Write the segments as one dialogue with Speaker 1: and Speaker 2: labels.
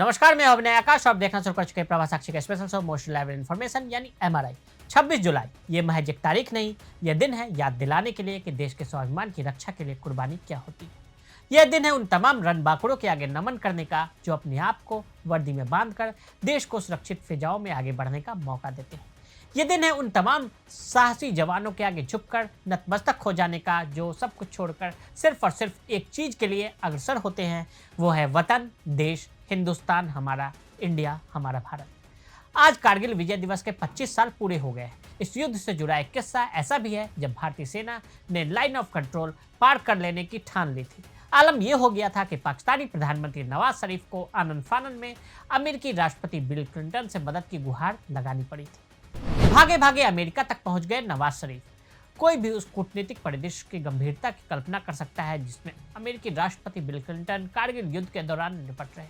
Speaker 1: नमस्कार, मैं अभिनय आकाश और आप देखना शुरू कर चुके हैं प्रभा साक्षी का special show most reliable information यानी एमआरआई। 26 जुलाई ये महज एक तारीख नहीं, यह दिन है याद दिलाने के लिए कि देश के स्वाभिमान की रक्षा के लिए कुर्बानी क्या होती है। यह दिन है उन तमाम रणबांकुरों के आगे नमन करने का जो अपने आप को वर्दी में बांधकर देश को सुरक्षित फिजाओं में आगे बढ़ने का मौका देते हैं। ये दिन है उन तमाम साहसी जवानों के आगे झुककर नतमस्तक हो जाने का जो सब कुछ छोड़कर सिर्फ और सिर्फ एक चीज के लिए अग्रसर होते हैं, वो है वतन, देश, हिंदुस्तान हमारा, इंडिया हमारा भारत। आज कारगिल विजय दिवस के 25 साल पूरे हो गए हैं। इस युद्ध से जुड़ा एक किस्सा ऐसा भी है जब भारतीय सेना ने लाइन ऑफ कंट्रोल पार कर लेने की ठान ली थी। आलम यह हो गया था कि पाकिस्तानी प्रधानमंत्री नवाज शरीफ को आनन फानन में अमेरिकी राष्ट्रपति बिल क्लिंटन से मदद की गुहार लगानी पड़ी थी। भागे भागे अमेरिका तक पहुंच गए नवाज शरीफ। कोई भी उस कूटनीतिक परिदृश्य की गंभीरता की कल्पना कर सकता है जिसमें अमेरिकी राष्ट्रपति बिल क्लिंटन कारगिल युद्ध के दौरान निपट रहे।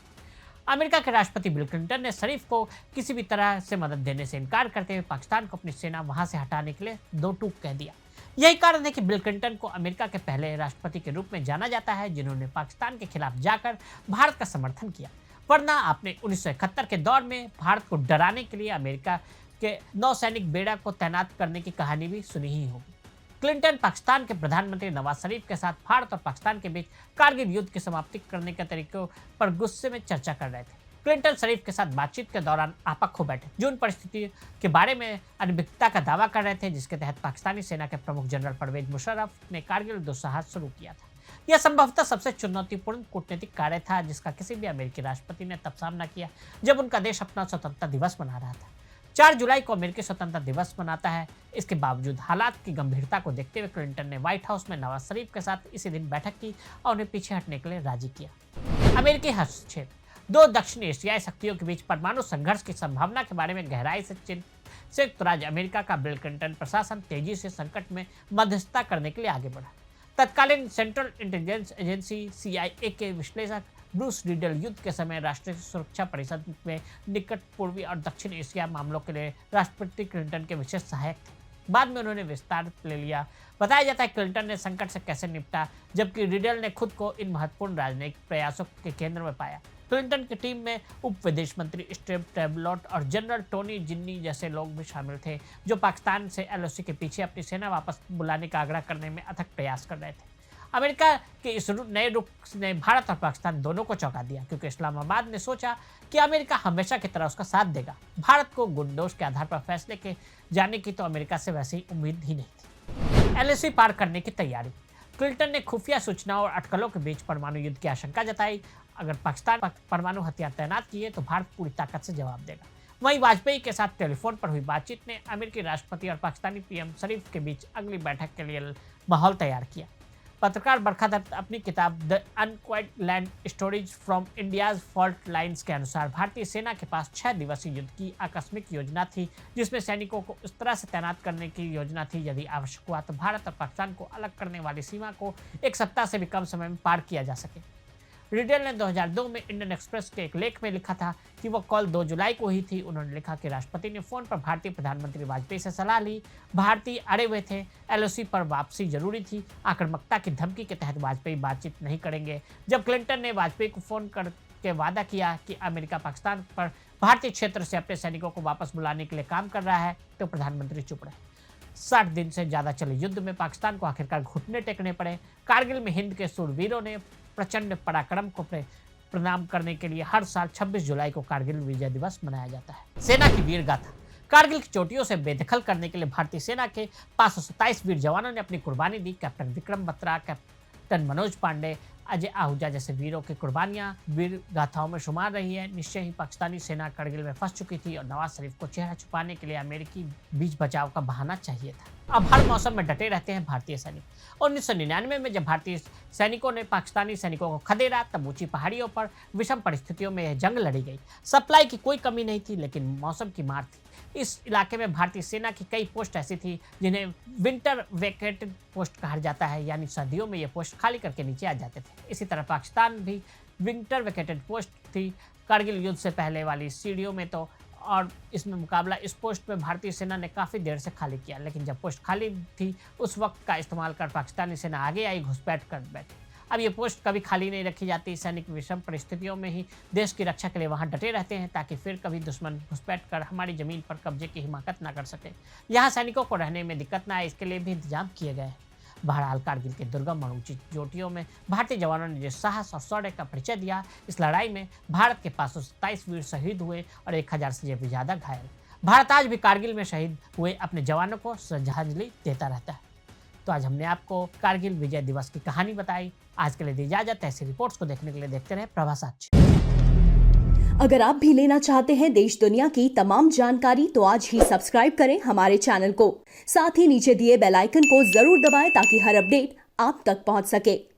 Speaker 1: अमेरिका के राष्ट्रपति बिल क्लिंटन ने शरीफ को किसी भी तरह से मदद देने से इनकार करते हुए पाकिस्तान को अपनी सेना वहां से हटाने के लिए दो टूक कह दिया। यही कारण है कि बिल क्लिंटन को अमेरिका के पहले राष्ट्रपति के रूप में जाना जाता है जिन्होंने पाकिस्तान के खिलाफ जाकर भारत का समर्थन किया। वरना आपने 1971 के दौर में भारत को डराने के लिए अमेरिका के नौसैनिक बेड़ा को तैनात करने की कहानी भी सुनी ही होगी। क्लिंटन पाकिस्तान के प्रधानमंत्री नवाज शरीफ के साथ भारत और पाकिस्तान के बीच कारगिल युद्ध की समाप्ति करने के तरीकों पर गुस्से में चर्चा कर रहे थे। क्लिंटन शरीफ के साथ बातचीत के दौरान आपक हो बैठे जो उन परिस्थितियों के बारे में अनभिज्ञता का दावा कर रहे थे जिसके तहत पाकिस्तानी सेना के प्रमुख जनरल परवेज मुशर्रफ ने कारगिल दुस्साहस शुरू किया था। यह संभवतः सबसे चुनौतीपूर्ण कूटनीतिक कार्य था जिसका किसी भी अमेरिकी राष्ट्रपति ने तब सामना किया जब उनका देश अपना स्वतंत्रता दिवस मना रहा था। 4 जुलाई को अमेरिकी स्वतंत्रता दिवस मनाता है। इसके बावजूद हालात की गंभीरता को देखते हुए क्लिंटन ने व्हाइट हाउस में नवाज शरीफ के साथ इसी दिन बैठक की और उन्हें पीछे हटने के लिए राजी किया। अमेरिकी हस्तक्षेप। दो दक्षिण एशियाई शक्तियों के बीच परमाणु संघर्ष की संभावना के बारे में गहराई से संयुक्त राज्य अमेरिका का बिल क्लिंटन प्रशासन तेजी से संकट में मध्यस्थता करने के लिए आगे बढ़ा। तत्कालीन सेंट्रल इंटेलिजेंस एजेंसी CIA के विश्लेषक ब्रूस रिडल युद्ध के समय राष्ट्रीय सुरक्षा परिषद में निकट पूर्वी और दक्षिण एशिया मामलों के लिए राष्ट्रपति क्लिंटन के विशेष सहायक थे। बाद में उन्होंने विस्तार ले लिया। बताया जाता है क्लिंटन ने संकट से कैसे निपटा, जबकि रिडल ने खुद को इन महत्वपूर्ण राजनयिक प्रयासों के केंद्र में पाया। क्लिंटन की टीम में उप विदेश मंत्री स्टीव टेबलॉट और जनरल टोनी जिन्नी जैसे लोग भी शामिल थे जो पाकिस्तान से LOC के पीछे अपनी सेना वापस बुलाने का आग्रह करने में अथक प्रयास कर रहे थे। अमेरिका के इस नए रुख ने भारत और पाकिस्तान दोनों को चौंका दिया क्योंकि इस्लामाबाद ने सोचा कि अमेरिका हमेशा की तरह उसका साथ देगा। भारत को गुंडोज के आधार पर फैसले के जाने की तो अमेरिका से वैसे ही उम्मीद ही नहीं थी। LOC पार करने की तैयारी। क्लिंटन ने खुफिया सूचनाओं और अटकलों के बीच परमाणु युद्ध की आशंका जताई। अगर पाकिस्तान परमाणु हथियार तैनात किए तो भारत पूरी ताकत से जवाब देगा। वहीं वाजपेयी के साथ टेलीफोन पर हुई बातचीत ने अमेरिकी राष्ट्रपति और पाकिस्तानी PM शरीफ के बीच अगली बैठक के लिए माहौल तैयार किया। पत्रकार बरखा दत्त अपनी किताब the unquiet land stories from India's fault lines के अनुसार भारतीय सेना के पास 6 दिवसीय युद्ध की आकस्मिक योजना थी जिसमें सैनिकों को इस तरह से तैनात करने की योजना थी यदि आवश्यक हुआ तो भारत और पाकिस्तान को अलग करने वाली सीमा को 1 सप्ताह से भी कम समय में पार किया जा सके। रिडेल ने 2002 में इंडियन एक्सप्रेस के एक लेख में लिखा था कि वह कॉल 2 जुलाई को ही थी। उन्होंने लिखा कि राष्ट्रपति ने फोन पर भारतीय प्रधानमंत्री वाजपेयी से सलाह ली। भारतीय अड़े हुए थे, LOC पर वापसी जरूरी थी। आक्रामकता की धमकी के तहत वाजपेयी बातचीत नहीं करेंगे। जब क्लिंटन ने वाजपेयी को फोन करके वादा किया कि अमेरिका पाकिस्तान पर भारतीय क्षेत्र से अपने सैनिकों को वापस बुलाने के लिए काम कर रहा है तो प्रधानमंत्री चुप रहे। 60 दिन से ज्यादा चले युद्ध में पाकिस्तान को आखिरकार घुटने टेकने पड़े। कारगिल में हिंद के सूरवीरों ने प्रचंड पराक्रम को प्रणाम करने के लिए हर साल 26 जुलाई को कारगिल विजय दिवस मनाया जाता है। सेना की वीर गाथा। कारगिल की चोटियों से बेदखल करने के लिए भारतीय सेना के 527 वीर जवानों ने अपनी कुर्बानी दी। कैप्टन विक्रम बत्रा, कैप्टन मनोज पांडे, अजय आहूजा जैसे वीरों की कुर्बानियां वीर गाथाओं में शुमार रही है। निश्चय ही पाकिस्तानी सेना कारगिल में फंस चुकी थी और नवाज शरीफ को चेहरा छुपाने के लिए अमेरिकी बीच बचाव का बहाना चाहिए था। अब हर मौसम में डटे रहते हैं भारतीय सैनिक। 1999 में जब भारतीय सैनिकों ने पाकिस्तानी सैनिकों को खदेड़ा तब ऊंची पहाड़ियों पर विषम परिस्थितियों में यह जंग लड़ी गई। सप्लाई की कोई कमी नहीं थी लेकिन मौसम की मार थी। इस इलाके में भारतीय सेना की कई पोस्ट ऐसी थी जिन्हें विंटर वेकेटेड पोस्ट कहा जाता है, यानी सर्दियों में ये पोस्ट खाली करके नीचे आ जाते थे। इसी तरह पाकिस्तान भी विंटर वेकेटेड पोस्ट थी कारगिल युद्ध से पहले वाली सीढ़ियों में तो, और इसमें मुकाबला इस पोस्ट में भारतीय सेना ने काफ़ी देर से खाली किया। लेकिन जब पोस्ट खाली थी उस वक्त का इस्तेमाल कर पाकिस्तानी सेना आगे आई, घुसपैठ कर बैठी। अब ये पोस्ट कभी खाली नहीं रखी जाती। सैनिक विषम परिस्थितियों में ही देश की रक्षा के लिए वहाँ डटे रहते हैं, ताकि फिर कभी दुश्मन घुसपैठ कर हमारी ज़मीन पर कब्जे की हिमाकत ना कर सके। यहाँ सैनिकों को रहने में दिक्कत ना आए, इसके लिए भी इंतजाम किए गए हैं। बहरहाल, कारगिल के दुर्गम और ऊंची चोटियों में भारतीय जवानों ने जिस साहस और शौर्य का परिचय दिया, इस लड़ाई में भारत के 527 वीर शहीद हुए और 1000 से भी ज़्यादा घायल। भारत आज भी कारगिल में शहीद हुए अपने जवानों को श्रद्धांजलि देता रहता है। तो आज हमने आपको कारगिल विजय दिवस की कहानी बताई। आज के लिए दी इजाजत। ऐसी रिपोर्ट्स को देखने के लिए देखते रहे प्रभा साक्ष्य।
Speaker 2: अगर आप भी लेना चाहते हैं देश दुनिया की तमाम जानकारी, तो आज ही सब्सक्राइब करें हमारे चैनल को। साथ ही नीचे दिए बेल आइकन को जरूर दबाएं, ताकि हर अपडेट आप तक पहुंच सके।